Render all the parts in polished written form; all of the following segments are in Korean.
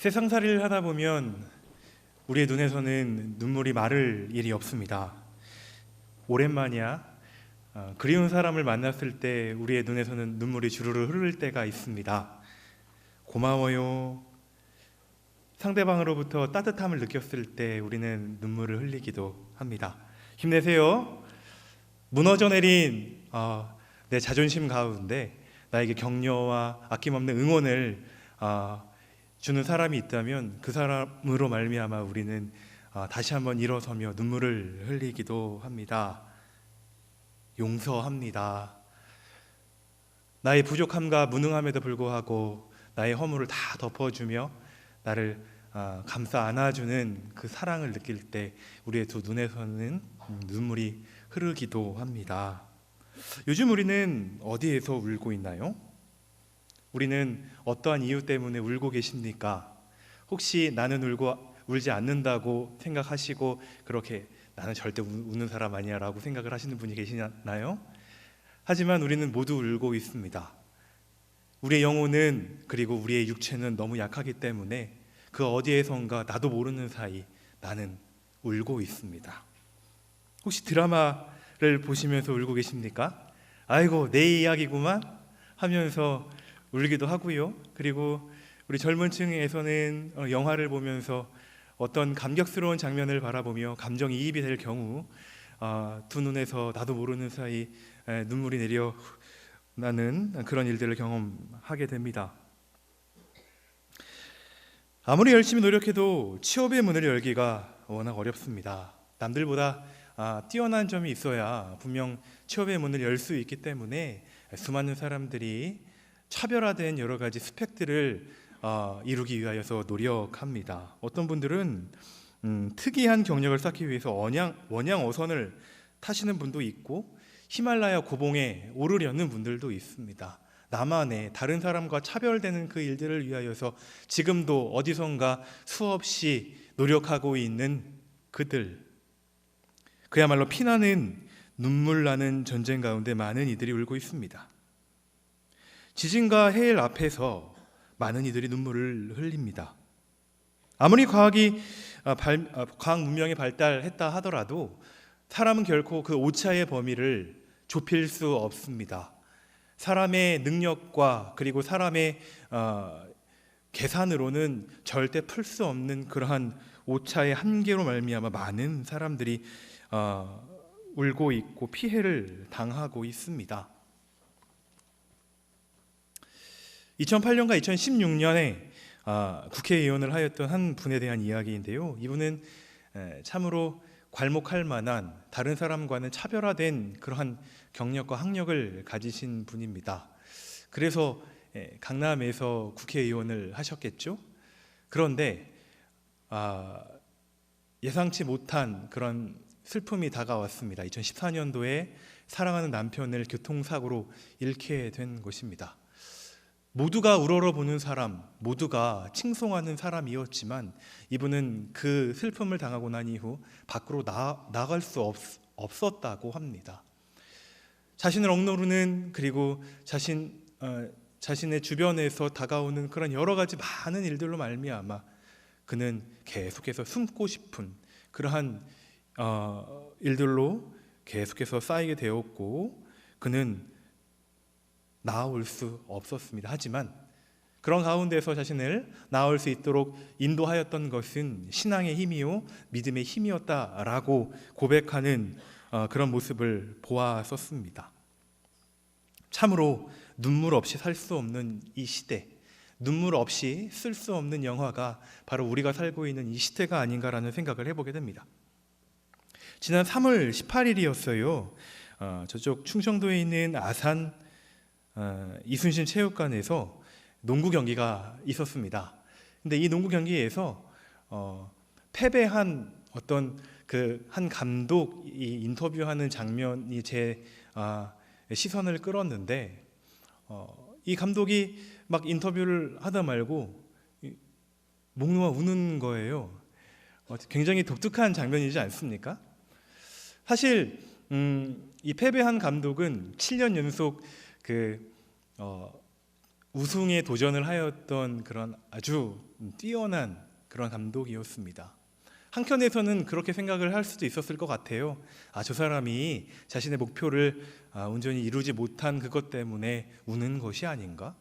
세상살이를 하다 보면 우리의 눈에서는 눈물이 마를 일이 없습니다. 오랜만이야 그리운 사람을 만났을 때 우리의 눈에서는 눈물이 주르르 흐를 때가 있습니다. 고마워요. 상대방으로부터 따뜻함을 느꼈을 때 우리는 눈물을 흘리기도 합니다. 힘내세요. 무너져 내린 내 자존심 가운데 나에게 격려와 아낌없는 응원을 주는 사람이 있다면 그 사람으로 말미암아 우리는 다시 한번 일어서며 눈물을 흘리기도 합니다. 용서합니다. 나의 부족함과 무능함에도 불구하고 나의 허물을 다 덮어주며 나를 감싸 안아주는 그 사랑을 느낄 때 우리의 두 눈에서는 눈물이 흐르기도 합니다. 요즘 우리는 어디에서 울고 있나요? 우리는 어떠한 이유 때문에 울고 계십니까? 혹시 나는 울지 않는다고 생각하시고 그렇게 나는 절대 우는 사람 아니야 라고 생각을 하시는 분이 계시나요? 하지만 우리는 모두 울고 있습니다. 우리의 영혼은 그리고 우리의 육체는 너무 약하기 때문에 그 어디에선가 나도 모르는 사이 나는 울고 있습니다. 혹시 드라마를 보시면서 울고 계십니까? 아이고 내 이야기구만 하면서 울기도 하고요. 그리고 우리 젊은 층에서는 영화를 보면서 어떤 감격스러운 장면을 바라보며 감정이입이 될 경우 두 눈에서 나도 모르는 사이 눈물이 내려나는 그런 일들을 경험하게 됩니다. 아무리 열심히 노력해도 취업의 문을 열기가 워낙 어렵습니다. 남들보다 뛰어난 점이 있어야 분명 취업의 문을 열 수 있기 때문에 수많은 사람들이 차별화된 여러 가지 스펙들을 이루기 위하여서 노력합니다. 어떤 분들은 특이한 경력을 쌓기 위해서 원양 어선을 타시는 분도 있고 히말라야 고봉에 오르려는 분들도 있습니다. 나만의 다른 사람과 차별되는 그 일들을 위하여서 지금도 어디선가 수없이 노력하고 있는 그들, 그야말로 피나는 눈물 나는 전쟁 가운데 많은 이들이 울고 있습니다. 지진과 해일 앞에서 많은 이들이 눈물을 흘립니다. 아무리 과학 문명이 발달했다 하더라도 사람은 결코 그 오차의 범위를 좁힐 수 없습니다. 사람의 능력과 그리고 사람의 계산으로는 절대 풀 수 없는 그러한 오차의 한계로 말미암아 많은 사람들이 울고 있고 피해를 당하고 있습니다. 2008년과 2016년에 국회의원을 하였던 한 분에 대한 이야기인데요. 이분은 참으로 괄목할 만한 다른 사람과는 차별화된 그러한 경력과 학력을 가지신 분입니다. 그래서 강남에서 국회의원을 하셨겠죠. 그런데 예상치 못한 그런 슬픔이 다가왔습니다. 2014년도에 사랑하는 남편을 교통사고로 잃게 된 것입니다. 모두가 우러러보는 사람, 모두가 칭송하는 사람이었지만 이분은 그 슬픔을 당하고 난 이후 밖으로 나갈 수 없었다고 합니다. 자신을 억누르는 그리고 자신의 주변에서 다가오는 그런 여러 가지 많은 일들로 말미암아 그는 계속해서 숨고 싶은 그러한 일들로 계속해서 쌓이게 되었고 그는 나아올 수 없었습니다. 하지만 그런 가운데서 자신을 나아올 수 있도록 인도하였던 것은 신앙의 힘이요 믿음의 힘이었다라고 고백하는 그런 모습을 보았었습니다. 참으로 눈물 없이 살 수 없는 이 시대, 눈물 없이 쓸 수 없는 영화가 바로 우리가 살고 있는 이 시대가 아닌가라는 생각을 해보게 됩니다. 지난 3월 18일이었어요. 저쪽 충청도에 있는 아산 이순신 체육관에서 농구 경기가 있었습니다. 근데 이 농구 경기에서 패배한 어떤 그 한 감독이 인터뷰하는 장면이 제 시선을 끌었는데 이 감독이 막 인터뷰를 하다 말고 목 놓아 우는 거예요. 굉장히 독특한 장면이지 않습니까? 사실 이 패배한 감독은 7년 연속 우승에 도전을 하였던 그런 아주 뛰어난 그런 감독이었습니다. 한켠에서는 그렇게 생각을 할 수도 있었을 것 같아요. 저 사람이 자신의 목표를 온전히 이루지 못한 그것 때문에 우는 것이 아닌가?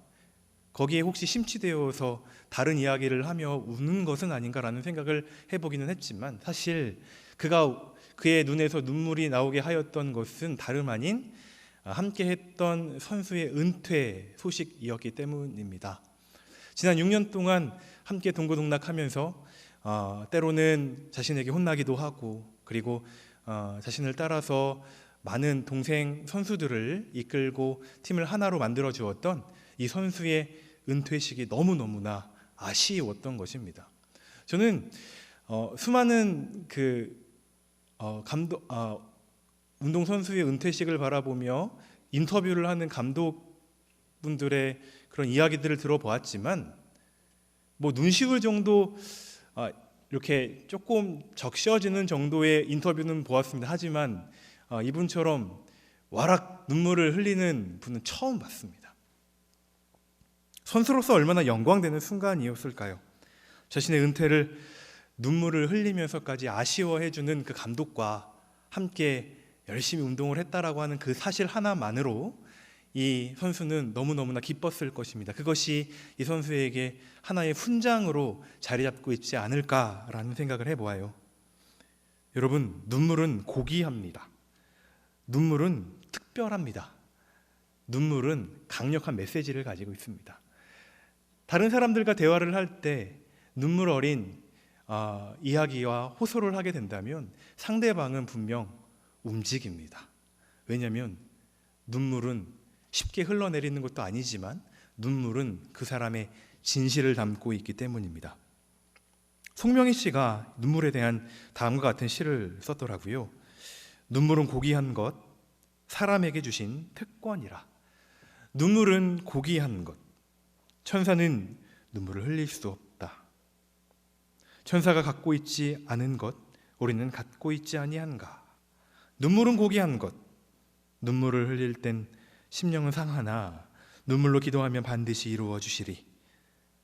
거기에 혹시 심취되어서 다른 이야기를 하며 우는 것은 아닌가라는 생각을 해보기는 했지만, 사실 그의 눈에서 눈물이 나오게 하였던 것은 다름 아닌 함께 했던 선수의 은퇴 소식이었기 때문입니다. 지난 6년 동안 함께 동고동락하면서 때로는 자신에게 혼나기도 하고, 그리고 자신을 따라서 많은 동생 선수들을 이끌고 팀을 하나로 만들어 주었던 이 선수의 은퇴식이 너무너무나 아쉬웠던 것입니다. 저는 수많은 운동선수의 은퇴식을 바라보며 인터뷰를 하는 감독분들의 그런 이야기들을 들어보았지만, 눈시울 정도 이렇게 조금 적셔지는 정도의 인터뷰는 보았습니다. 하지만 이분처럼 와락 눈물을 흘리는 분은 처음 봤습니다. 선수로서 얼마나 영광되는 순간이었을까요? 자신의 은퇴를 눈물을 흘리면서까지 아쉬워해주는 그 감독과 함께 열심히 운동을 했다라고 하는 그 사실 하나만으로 이 선수는 너무너무나 기뻤을 것입니다. 그것이 이 선수에게 하나의 훈장으로 자리 잡고 있지 않을까라는 생각을 해보아요. 여러분, 눈물은 고귀합니다. 눈물은 특별합니다. 눈물은 강력한 메시지를 가지고 있습니다. 다른 사람들과 대화를 할 때 눈물 어린 이야기와 호소를 하게 된다면 상대방은 분명 움직입니다. 왜냐하면 눈물은 쉽게 흘러내리는 것도 아니지만 눈물은 그 사람의 진실을 담고 있기 때문입니다. 송명희 씨가 눈물에 대한 다음과 같은 시를 썼더라고요. 눈물은 고귀한 것, 사람에게 주신 특권이라. 눈물은 고귀한 것, 천사는 눈물을 흘릴 수 없다. 천사가 갖고 있지 않은 것, 우리는 갖고 있지 아니한가. 눈물은 고귀한 것, 눈물을 흘릴 땐 심령은 상하나 눈물로 기도하면 반드시 이루어 주시리.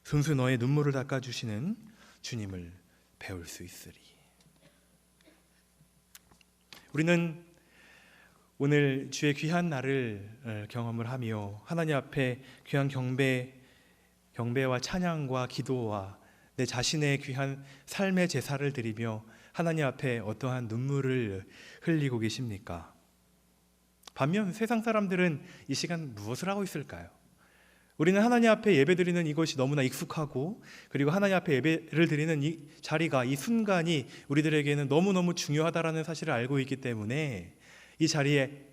순수 너의 눈물을 닦아주시는 주님을 배울 수 있으리. 우리는 오늘 주의 귀한 날을 경험을 하며 하나님 앞에 귀한 경배와 찬양과 기도와 내 자신의 귀한 삶의 제사를 드리며 하나님 앞에 어떠한 눈물을 흘리고 계십니까? 반면 세상 사람들은 이 시간 무엇을 하고 있을까요? 우리는 하나님 앞에 예배드리는 이것이 너무나 익숙하고, 그리고 하나님 앞에 예배를 드리는 이 자리가, 이 순간이 우리들에게는 너무너무 중요하다라는 사실을 알고 있기 때문에 이 자리에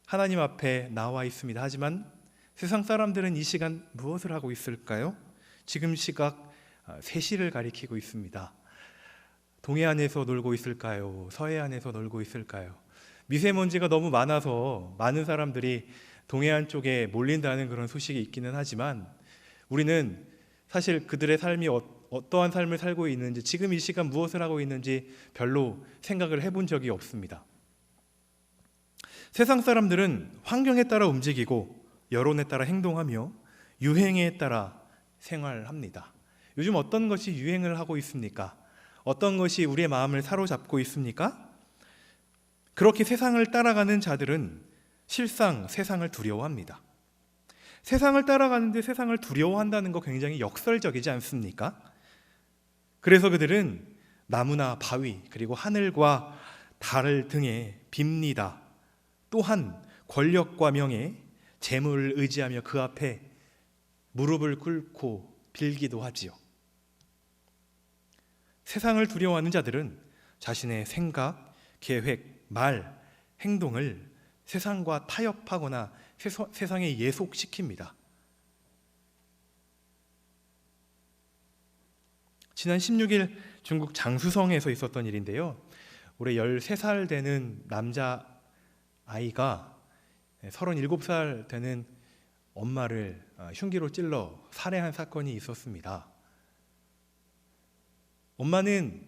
하나님 앞에 나와 있습니다. 하지만 세상 사람들은 이 시간 무엇을 하고 있을까요? 지금 시각 3시를 가리키고 있습니다. 동해안에서 놀고 있을까요? 서해안에서 놀고 있을까요? 미세먼지가 너무 많아서 많은 사람들이 동해안 쪽에 몰린다는 그런 소식이 있기는 하지만, 우리는 사실 그들의 삶이 어떠한 삶을 살고 있는지, 지금 이 시간 무엇을 하고 있는지 별로 생각을 해본 적이 없습니다. 세상 사람들은 환경에 따라 움직이고 여론에 따라 행동하며 유행에 따라 생활합니다. 요즘 어떤 것이 유행을 하고 있습니까? 어떤 것이 우리의 마음을 사로잡고 있습니까? 그렇게 세상을 따라가는 자들은 실상 세상을 두려워합니다. 세상을 따라가는데 세상을 두려워한다는 거 굉장히 역설적이지 않습니까? 그래서 그들은 나무나 바위, 그리고 하늘과 달을 등에 빕니다. 또한 권력과 명예, 재물을 의지하며 그 앞에 무릎을 꿇고 빌기도 하지요. 세상을 두려워하는 자들은 자신의 생각, 계획, 말, 행동을 세상과 타협하거나 세상에 예속시킵니다. 지난 16일 중국 장수성에서 있었던 일인데요. 올해 13살 되는 남자 아이가 37살 되는 엄마를 흉기로 찔러 살해한 사건이 있었습니다. 엄마는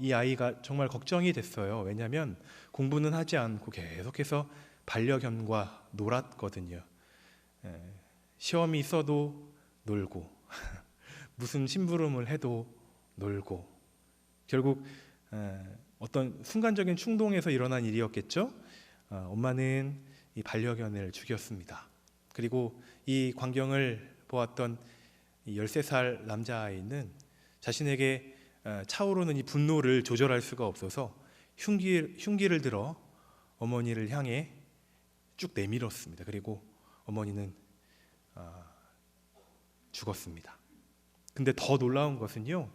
이 아이가 정말 걱정이 됐어요. 왜냐하면 공부는 하지 않고 계속해서 반려견과 놀았거든요. 시험이 있어도 놀고 무슨 심부름을 해도 놀고 결국 어떤 순간적인 충동에서 일어난 일이었겠죠. 엄마는 이 반려견을 죽였습니다. 그리고 이 광경을 보았던 이 13살 남자아이는 자신에게 차오르는 이 분노를 조절할 수가 없어서 흉기를 들어 어머니를 향해 쭉 내밀었습니다. 그리고 어머니는 죽었습니다. 근데 더 놀라운 것은요,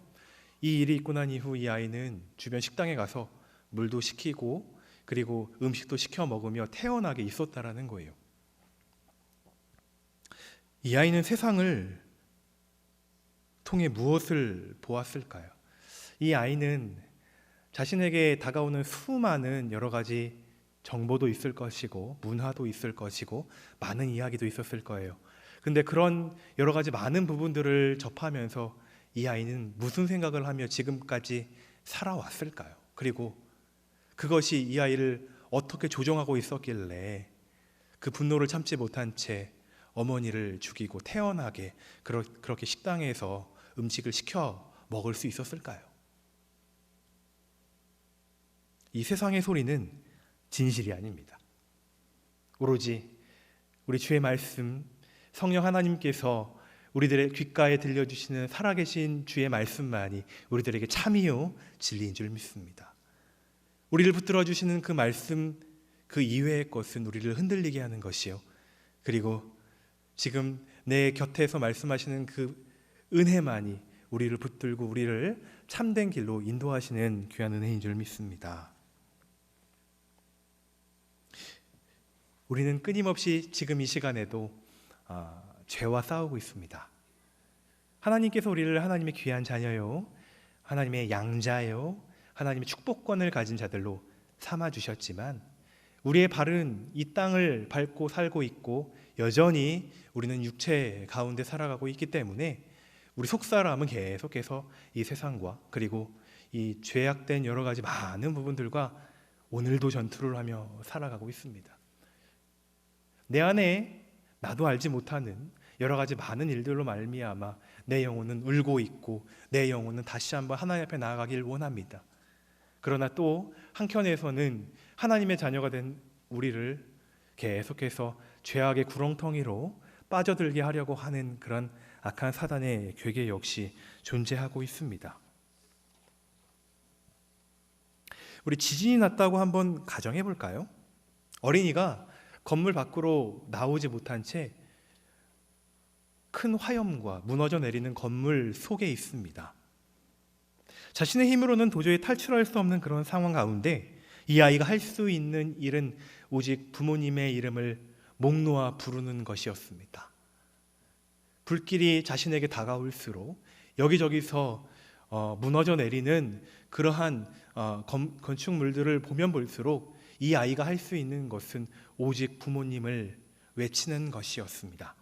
이 일이 있고 난 이후 이 아이는 주변 식당에 가서 물도 시키고 그리고 음식도 시켜 먹으며 태연하게 있었다라는 거예요. 이 아이는 세상을 통해 무엇을 보았을까요? 이 아이는 자신에게 다가오는 수많은 여러 가지 정보도 있을 것이고 문화도 있을 것이고 많은 이야기도 있었을 거예요. 근데 그런 여러 가지 많은 부분들을 접하면서 이 아이는 무슨 생각을 하며 지금까지 살아왔을까요? 그리고 그것이 이 아이를 어떻게 조종하고 있었길래 그 분노를 참지 못한 채 어머니를 죽이고 태연하게 그렇게 식당에서 음식을 시켜 먹을 수 있었을까요? 이 세상의 소리는 진실이 아닙니다. 오로지 우리 주의 말씀, 성령 하나님께서 우리들의 귓가에 들려주시는 살아계신 주의 말씀만이 우리들에게 참이요 진리인 줄 믿습니다. 우리를 붙들어 주시는 그 말씀 그 이외의 것은 우리를 흔들리게 하는 것이요, 그리고 지금 내 곁에서 말씀하시는 그 은혜만이 우리를 붙들고 우리를 참된 길로 인도하시는 귀한 은혜인 줄 믿습니다. 우리는 끊임없이 지금 이 시간에도 죄와 싸우고 있습니다. 하나님께서 우리를 하나님의 귀한 자녀요, 하나님의 양자요, 하나님의 축복권을 가진 자들로 삼아주셨지만 우리의 발은 이 땅을 밟고 살고 있고 여전히 우리는 육체 가운데 살아가고 있기 때문에 우리 속사람은 계속해서 이 세상과 그리고 이 죄악된 여러 가지 많은 부분들과 오늘도 전투를 하며 살아가고 있습니다. 내 안에 나도 알지 못하는 여러 가지 많은 일들로 말미암아 내 영혼은 울고 있고 내 영혼은 다시 한번 하나님 앞에 나아가길 원합니다. 그러나 또 한켠에서는 하나님의 자녀가 된 우리를 계속해서 죄악의 구렁텅이로 빠져들게 하려고 하는 그런 악한 사단의 괴계 역시 존재하고 있습니다. 우리 지진이 났다고 한번 가정해 볼까요? 어린이가 건물 밖으로 나오지 못한 채 큰 화염과 무너져 내리는 건물 속에 있습니다. 자신의 힘으로는 도저히 탈출할 수 없는 그런 상황 가운데 이 아이가 할 수 있는 일은 오직 부모님의 이름을 목 놓아 부르는 것이었습니다. 불길이 자신에게 다가올수록 여기저기서 무너져 내리는 그러한 건축물들을 보면 볼수록 이 아이가 할 수 있는 것은 오직 부모님을 외치는 것이었습니다.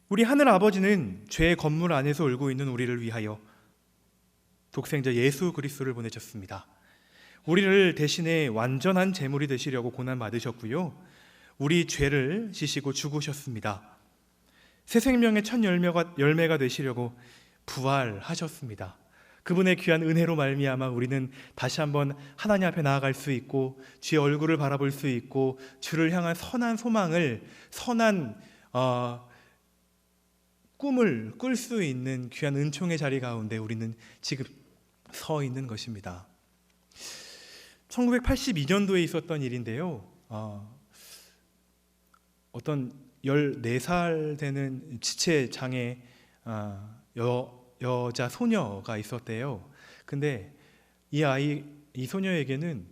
우리 하늘 아버지는 죄의 건물 안에서 울고 있는 우리를 위하여 독생자 예수 그리스도를 보내셨습니다. 우리를 대신에 완전한 제물이 되시려고 고난 받으셨고요, 우리 죄를 지시고 죽으셨습니다. 새 생명의 첫 열매가 되시려고 부활하셨습니다. 그분의 귀한 은혜로 말미암아 우리는 다시 한번 하나님 앞에 나아갈 수 있고 주의 얼굴을 바라볼 수 있고 주를 향한 선한 소망을, 선한 꿈을 꿀 수 있는 귀한 은총의 자리 가운데 우리는 지금 서 있는 것입니다. 1982년도에 있었던 일인데요, 어떤 14살 되는 지체장애 여자 소녀가 있었대요. 근데 이 소녀에게는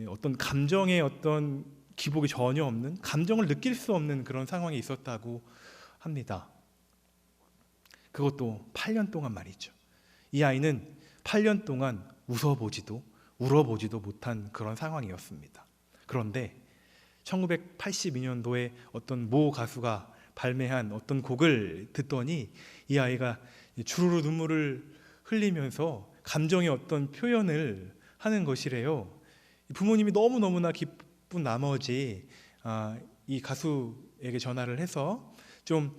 어떤 감정의 어떤 기복이 전혀 없는, 감정을 느낄 수 없는 그런 상황이 있었다고 합니다. 그것도 8년 동안 말이죠. 이 아이는 8년 동안 웃어보지도 울어보지도 못한 그런 상황이었습니다. 그런데 1982년도에 어떤 모 가수가 발매한 어떤 곡을 듣더니 이 아이가 주르르 눈물을 흘리면서 감정의 어떤 표현을 하는 것이래요. 부모님이 너무너무나 기쁜 나머지 이 가수에게 전화를 해서 좀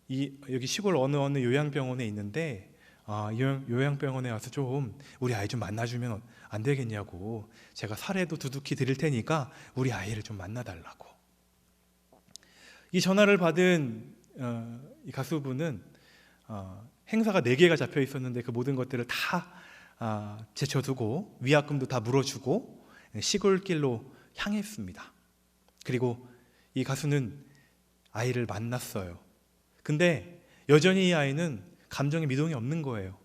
여기 시골 어느 요양병원에 있는데 요양병원에 와서 좀 우리 아이 좀 만나주면 안 되겠냐고, 제가 사례도 두둑히 드릴 테니까 우리 아이를 좀 만나달라고. 이 전화를 받은 이 가수분은 행사가 4개가 잡혀 있었는데 그 모든 것들을 다 제쳐두고 위약금도 다 물어주고 시골길로 향했습니다. 그리고 이 가수는 아이를 만났어요. 근데 여전히 이 아이는 감정에 미동이 없는 거예요.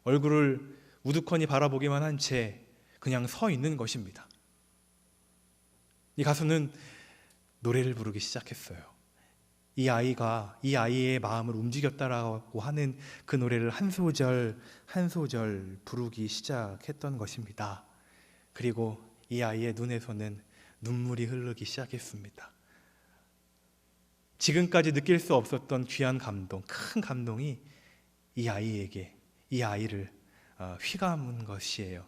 얼굴을 우두커니 바라보기만 한 채 그냥 서 있는 것입니다. 이 가수는 노래를 부르기 시작했어요. 이 아이의 마음을 움직였다라고 하는 그 노래를 한 소절 한 소절 부르기 시작했던 것입니다. 그리고 이 아이의 눈에서는 눈물이 흐르기 시작했습니다. 지금까지 느낄 수 없었던 귀한 감동, 큰 감동이 이 아이를 휘감은 것이에요.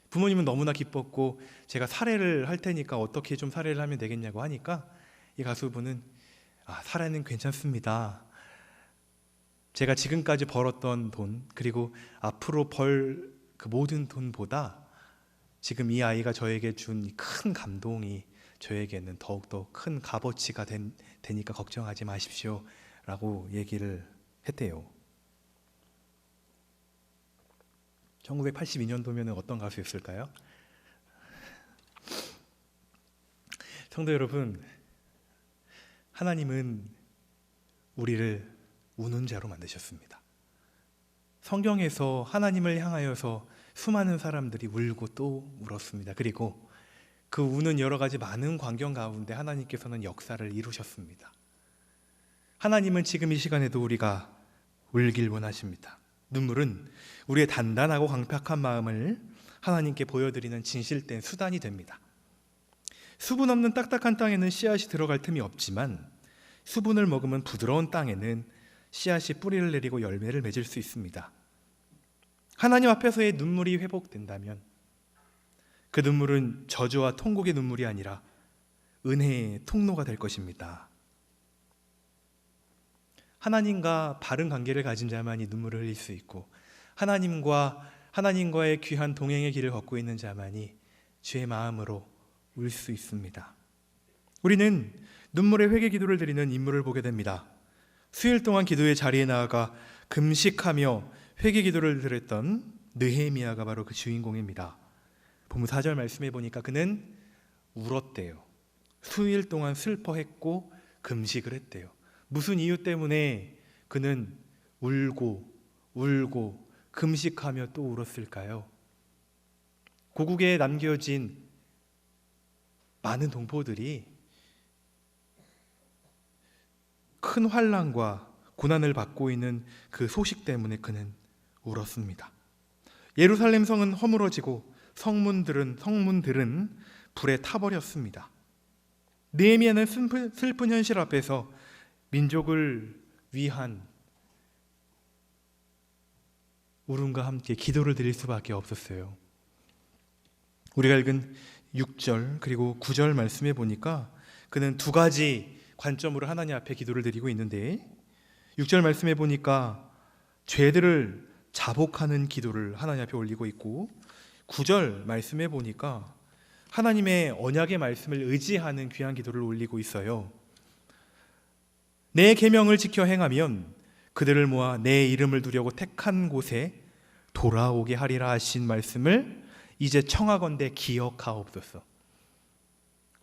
부모님은 너무나 기뻤고, 제가 사례를 할 테니까 어떻게 좀 사례를 하면 되겠냐고 하니까 이 가수분은 사례는 괜찮습니다. 제가 지금까지 벌었던 돈, 그리고 앞으로 벌 그 모든 돈보다 지금 이 아이가 저에게 준 큰 감동이 저에게는 더욱더 큰 값어치가 되니까 걱정하지 마십시오 라고 얘기를 했대요. 1982년도면 어떤 가수였을까요? 성도 여러분, 하나님은 우리를 우는 자로 만드셨습니다. 성경에서 하나님을 향하여서 수많은 사람들이 울고 또 울었습니다. 그리고 그 우는 여러 가지 많은 광경 가운데 하나님께서는 역사를 이루셨습니다. 하나님은 지금 이 시간에도 우리가 울길 원하십니다. 눈물은 우리의 단단하고 강팍한 마음을 하나님께 보여드리는 진실된 수단이 됩니다. 수분 없는 딱딱한 땅에는 씨앗이 들어갈 틈이 없지만 수분을 머금은 부드러운 땅에는 씨앗이 뿌리를 내리고 열매를 맺을 수 있습니다. 하나님 앞에서의 눈물이 회복된다면 그 눈물은 저주와 통곡의 눈물이 아니라 은혜의 통로가 될 것입니다. 하나님과 바른 관계를 가진 자만이 눈물을 흘릴 수 있고, 하나님과의 귀한 동행의 길을 걷고 있는 자만이 주의 마음으로 울 수 있습니다. 우리는 눈물의 회개 기도를 드리는 인물을 보게 됩니다. 수일 동안 기도의 자리에 나아가 금식하며 회개 기도를 드렸던 느헤미야가 바로 그 주인공입니다. 본문 4절 말씀해 보니까 그는 울었대요. 수일 동안 슬퍼했고 금식을 했대요. 무슨 이유 때문에 그는 울고 금식하며 또 울었을까요? 고국에 남겨진 많은 동포들이 큰 환난과 고난을 받고 있는 그 소식 때문에 그는 울었습니다. 예루살렘 성은 허물어지고 성문들은 불에 타버렸습니다. 느헤미야는 슬픈 현실 앞에서 민족을 위한 울음과 함께 기도를 드릴 수밖에 없었어요. 우리가 읽은 6절 그리고 9절 말씀해 보니까 그는 두 가지 관점으로 하나님 앞에 기도를 드리고 있는데, 6절 말씀해 보니까 죄들을 자복하는 기도를 하나님 앞에 올리고 있고, 9절 말씀해 보니까 하나님의 언약의 말씀을 의지하는 귀한 기도를 올리고 있어요. 내 계명을 지켜 행하면 그들을 모아 내 이름을 두려고 택한 곳에 돌아오게 하리라 하신 말씀을 이제 청하건대 기억하옵소서.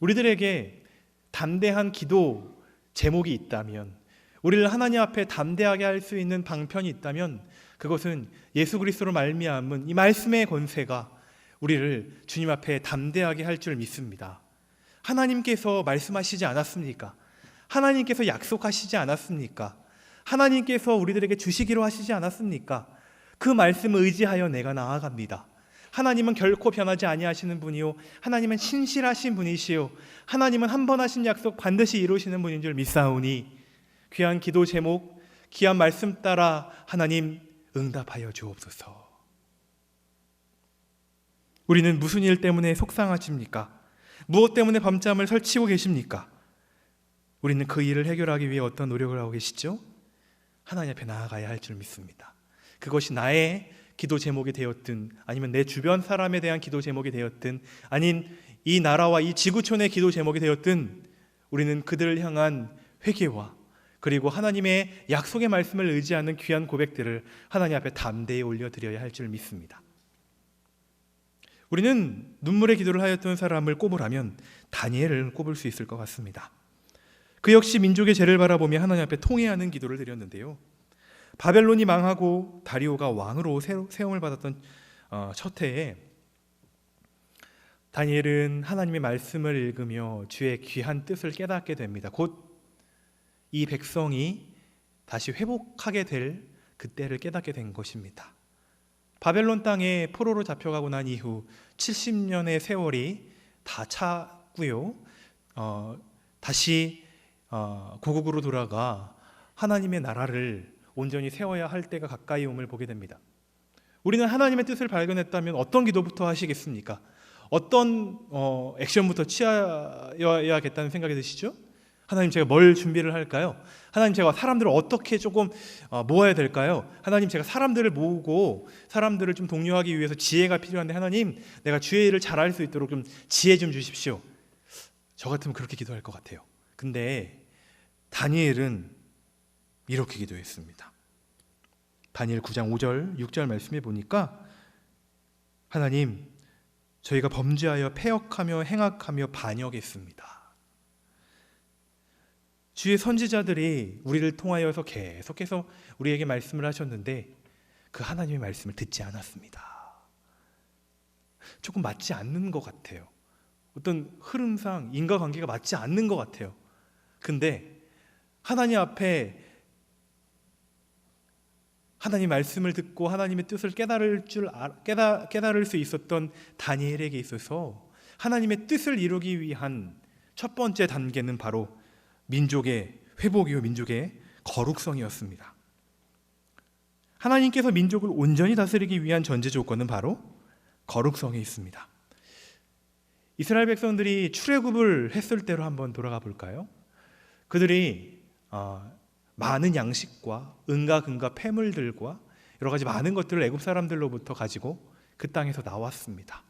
우리들에게 담대한 기도 제목이 있다면, 우리를 하나님 앞에 담대하게 할 수 있는 방편이 있다면, 그것은 예수 그리스도로 말미암은 이 말씀의 권세가 우리를 주님 앞에 담대하게 할 줄 믿습니다. 하나님께서 말씀하시지 않았습니까? 하나님께서 약속하시지 않았습니까? 하나님께서 우리들에게 주시기로 하시지 않았습니까? 그 말씀을 의지하여 내가 나아갑니다. 하나님은 결코 변하지 아니하시는 분이요, 하나님은 신실하신 분이시요, 하나님은 한 번 하신 약속 반드시 이루시는 분인 줄 믿사오니 귀한 기도 제목, 귀한 말씀 따라 하나님 응답하여 주옵소서. 우리는 무슨 일 때문에 속상하십니까? 무엇 때문에 밤잠을 설치고 계십니까? 우리는 그 일을 해결하기 위해 어떤 노력을 하고 계시죠? 하나님 앞에 나아가야 할 줄 믿습니다. 그것이 나의 기도 제목이 되었든 아니면 내 주변 사람에 대한 기도 제목이 되었든 아닌 이 나라와 이 지구촌의 기도 제목이 되었든 우리는 그들을 향한 회개와 그리고 하나님의 약속의 말씀을 의지하는 귀한 고백들을 하나님 앞에 담대히 올려드려야 할 줄 믿습니다. 우리는 눈물의 기도를 하였던 사람을 꼽으라면 다니엘을 꼽을 수 있을 것 같습니다. 그 역시 민족의 죄를 바라보며 하나님 앞에 통회하는 기도를 드렸는데요. 바벨론이 망하고 다리오가 왕으로 세움을 받았던 첫 해에 다니엘은 하나님의 말씀을 읽으며 주의 귀한 뜻을 깨닫게 됩니다. 곧 이 백성이 다시 회복하게 될 그때를 깨닫게 된 것입니다. 바벨론 땅에 포로로 잡혀가고 난 이후 70년의 세월이 다 차고요. 다시 고국으로 돌아가 하나님의 나라를 온전히 세워야 할 때가 가까이 om을 보게 됩니다. 우리는 하나님의 뜻을 발견했다면 어떤 기도부터 하시겠습니까? 어떤 액션부터 취하여야겠다는 생각이 드시죠? 하나님, 제가 뭘 준비를 할까요? 하나님, 제가 사람들을 어떻게 조금 모아야 될까요? 하나님, 제가 사람들을 모으고 사람들을 좀 독려하기 위해서 지혜가 필요한데 하나님, 내가 주의 일을 잘할 수 있도록 좀 지혜 좀 주십시오. 저 같으면 그렇게 기도할 것 같아요. 근데 다니엘은 이렇게 기도했습니다. 다니엘 9장 5절 6절 말씀에 보니까 하나님, 저희가 범죄하여 패역하며 행악하며 반역했습니다. 주의 선지자들이 우리를 통하여서 계속해서 우리에게 말씀을 하셨는데 그 하나님의 말씀을 듣지 않았습니다. 조금 맞지 않는 것 같아요. 어떤 흐름상 인과관계가 맞지 않는 것 같아요. 근데 하나님 앞에 하나님 말씀을 듣고 하나님의 뜻을 깨달을 수 있었던 다니엘에게 있어서 하나님의 뜻을 이루기 위한 첫 번째 단계는 바로 민족의 회복이요, 민족의 거룩성이었습니다. 하나님께서 민족을 온전히 다스리기 위한 전제 조건은 바로 거룩성에 있습니다. 이스라엘 백성들이 출애굽을 했을 때로 한번 돌아가 볼까요? 그들이 많은 양식과 은과 금과 폐물들과 여러 가지 많은 것들을 애굽 사람들로부터 가지고 그 땅에서 나왔습니다.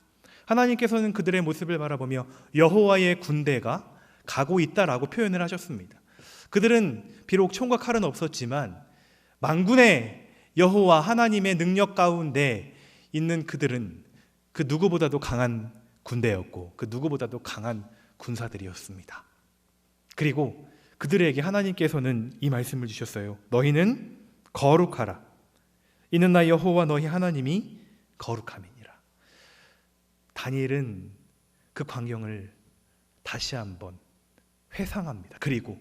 하나님께서는 그들의 모습을 바라보며 여호와의 군대가 가고 있다라고 표현을 하셨습니다. 그들은 비록 총과 칼은 없었지만 만군의 여호와 하나님의 능력 가운데 있는 그들은 그 누구보다도 강한 군대였고 그 누구보다도 강한 군사들이었습니다. 그리고 그들에게 하나님께서는 이 말씀을 주셨어요. 너희는 거룩하라. 이는 나 여호와 너희 하나님이 거룩함이니라. 다니엘은 그 광경을 다시 한번 회상합니다. 그리고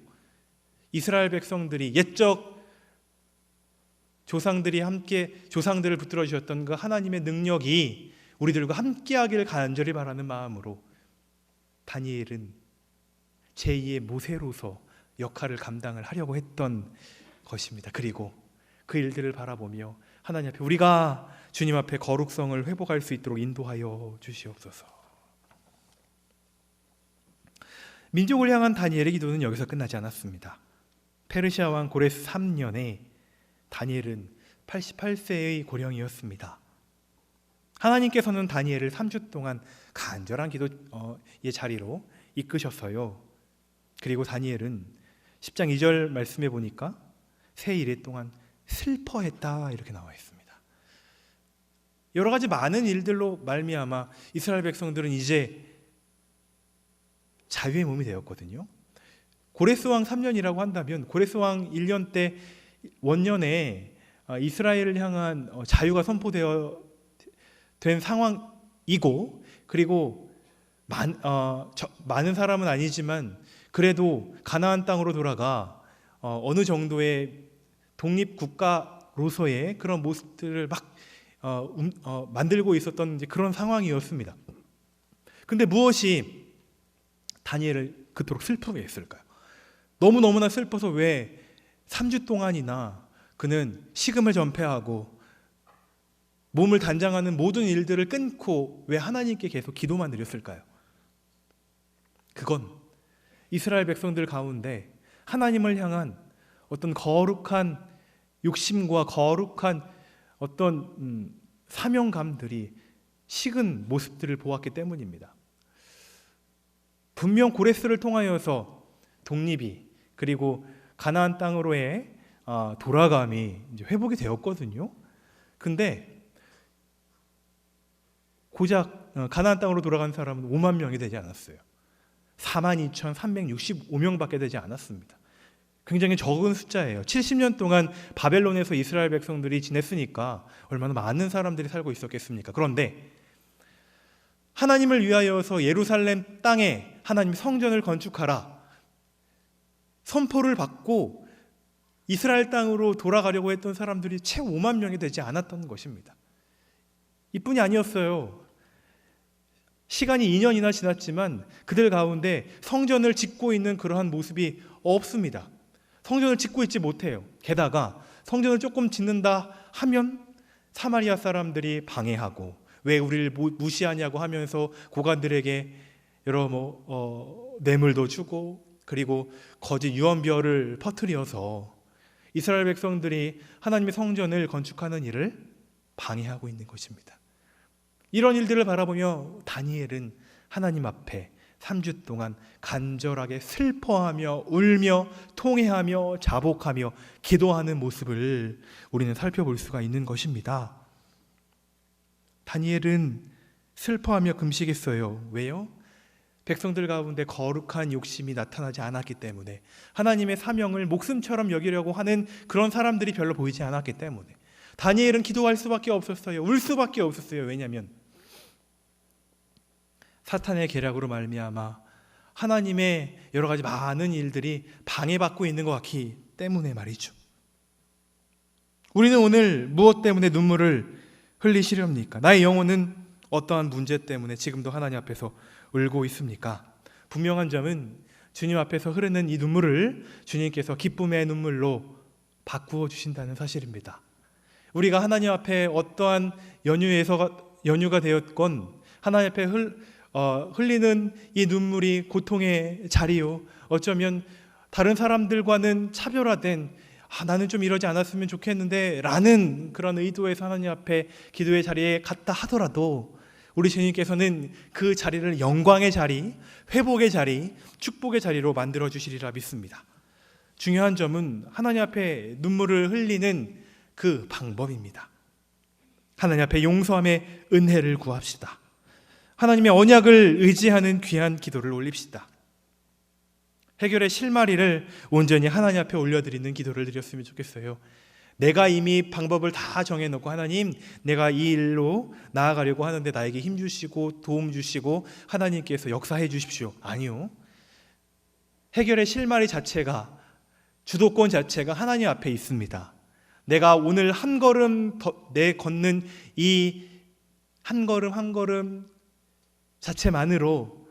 이스라엘 백성들이 옛적 조상들을 붙들어 주셨던 그 하나님의 능력이 우리들과 함께하기를 간절히 바라는 마음으로 다니엘은 제2의 모세로서 역할을 감당을 하려고 했던 것입니다. 그리고 그 일들을 바라보며 하나님 앞에 우리가 주님 앞에 거룩성을 회복할 수 있도록 인도하여 주시옵소서. 민족을 향한 다니엘의 기도는 여기서 끝나지 않았습니다. 페르시아 왕 고레스 3년에 다니엘은 88세의 고령이었습니다. 하나님께서는 다니엘을 3주 동안 간절한 기도의 자리로 이끄셨어요. 그리고 다니엘은 10장 2절 말씀에 보니까 새 이래 동안 슬퍼했다 이렇게 나와 있습니다. 여러 가지 많은 일들로 말미암아 이스라엘 백성들은 이제 자유의 몸이 되었거든요. 고레스 왕 3년이라고 한다면 고레스 왕 1년 때 원년에 이스라엘을 향한 자유가 선포되어 된 상황이고 그리고 많은 사람은 아니지만 그래도 가나안 땅으로 돌아가 어느 정도의 독립국가로서의 그런 모습들을 막 만들고 있었던 그런 상황이었습니다. 근데 무엇이 다니엘을 그토록 슬프게 했을까요? 너무너무나 슬퍼서 왜 3주 동안이나 그는 식음을 전폐하고 몸을 단장하는 모든 일들을 끊고 왜 하나님께 계속 기도만 드렸을까요? 그건 이스라엘 백성들 가운데 하나님을 향한 어떤 거룩한 욕심과 거룩한 어떤 사명감들이 식은 모습들을 보았기 때문입니다. 분명 고레스를 통하여서 독립이 그리고 가나안 땅으로의 돌아감이 이제 회복이 되었거든요. 근데 고작 가나안 땅으로 돌아간 사람은 5만 명이 되지 않았어요. 42,365명밖에 되지 않았습니다. 굉장히 적은 숫자예요. 70년 동안 바벨론에서 이스라엘 백성들이 지냈으니까 얼마나 많은 사람들이 살고 있었겠습니까? 그런데 하나님을 위하여서 예루살렘 땅에 하나님 성전을 건축하라 선포를 받고 이스라엘 땅으로 돌아가려고 했던 사람들이 채 5만 명이 되지 않았던 것입니다. 이뿐이 아니었어요. 시간이 2년이나 지났지만 그들 가운데 성전을 짓고 있는 그러한 모습이 없습니다. 성전을 짓고 있지 못해요. 게다가 성전을 조금 짓는다 하면 사마리아 사람들이 방해하고 왜 우리를 무시하냐고 하면서 고관들에게 여러 뇌물도 주고 그리고 거짓 유언비어를 퍼뜨려서 이스라엘 백성들이 하나님의 성전을 건축하는 일을 방해하고 있는 것입니다. 이런 일들을 바라보며 다니엘은 하나님 앞에 3주 동안 간절하게 슬퍼하며 울며 통회하며 자복하며 기도하는 모습을 우리는 살펴볼 수가 있는 것입니다. 다니엘은 슬퍼하며 금식했어요. 왜요? 백성들 가운데 거룩한 욕심이 나타나지 않았기 때문에, 하나님의 사명을 목숨처럼 여기려고 하는 그런 사람들이 별로 보이지 않았기 때문에 다니엘은 기도할 수밖에 없었어요. 울 수밖에 없었어요. 왜냐하면 사탄의 계략으로 말미암아 하나님의 여러 가지 많은 일들이 방해받고 있는 것 같기 때문에 말이죠. 우리는 오늘 무엇 때문에 눈물을 흘리시렵니까? 나의 영혼은 어떠한 문제 때문에 지금도 하나님 앞에서 울고 있습니까? 분명한 점은 주님 앞에서 흐르는 이 눈물을 주님께서 기쁨의 눈물로 바꾸어 주신다는 사실입니다. 우리가 하나님 앞에 어떠한 연유가 되었건 하나님 앞에 흘리는 이 눈물이 고통의 자리요, 어쩌면 다른 사람들과는 차별화된 나는 좀 이러지 않았으면 좋겠는데 라는 그런 의도에서 하나님 앞에 기도의 자리에 갔다 하더라도 우리 주님께서는 그 자리를 영광의 자리, 회복의 자리, 축복의 자리로 만들어 주시리라 믿습니다. 중요한 점은 하나님 앞에 눈물을 흘리는 그 방법입니다. 하나님 앞에 용서함의 은혜를 구합시다. 하나님의 언약을 의지하는 귀한 기도를 올립시다. 해결의 실마리를 온전히 하나님 앞에 올려드리는 기도를 드렸으면 좋겠어요. 내가 이미 방법을 다 정해놓고 하나님, 내가 이 일로 나아가려고 하는데 나에게 힘 주시고 도움 주시고 하나님께서 역사해 주십시오. 아니요. 해결의 실마리 자체가, 주도권 자체가 하나님 앞에 있습니다. 내가 오늘 한 걸음 걷는 이 한 걸음 한 걸음 자체만으로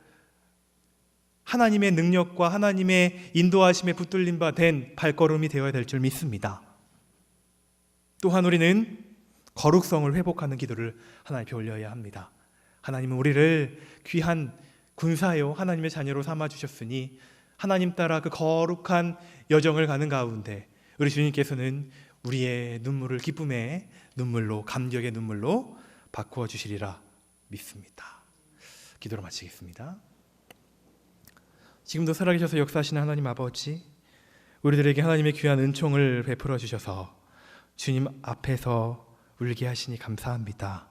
하나님의 능력과 하나님의 인도하심에 붙들림 바 된 발걸음이 되어야 될 줄 믿습니다. 또한 우리는 거룩성을 회복하는 기도를 하나님 앞에 올려야 합니다. 하나님은 우리를 귀한 군사요 하나님의 자녀로 삼아주셨으니 하나님 따라 그 거룩한 여정을 가는 가운데 우리 주님께서는 우리의 눈물을 기쁨의 눈물로, 감격의 눈물로 바꾸어 주시리라 믿습니다. 기도로 마치겠습니다. 지금도 살아계셔서 역사하시는 하나님 아버지, 우리들에게 하나님의 귀한 은총을 베풀어 주셔서 주님 앞에서 울게 하시니 감사합니다.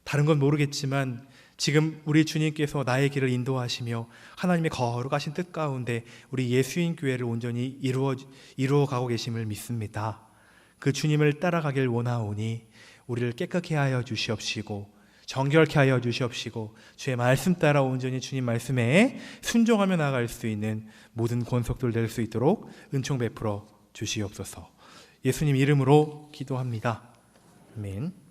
다른 건 모르겠지만 지금 우리 주님께서 나의 길을 인도하시며 하나님의 거룩하신 뜻 가운데 우리 예수인 교회를 온전히 이루어가고 계심을 믿습니다. 그 주님을 따라가길 원하오니 우리를 깨끗게 하여 주시옵시고 정결케 하여 주시옵시고 주의 말씀 따라 온전히 주님 말씀에 순종하며 나아갈 수 있는 모든 권속들 될 수 있도록 은총 베풀어 주시옵소서. 예수님 이름으로 기도합니다. 아멘.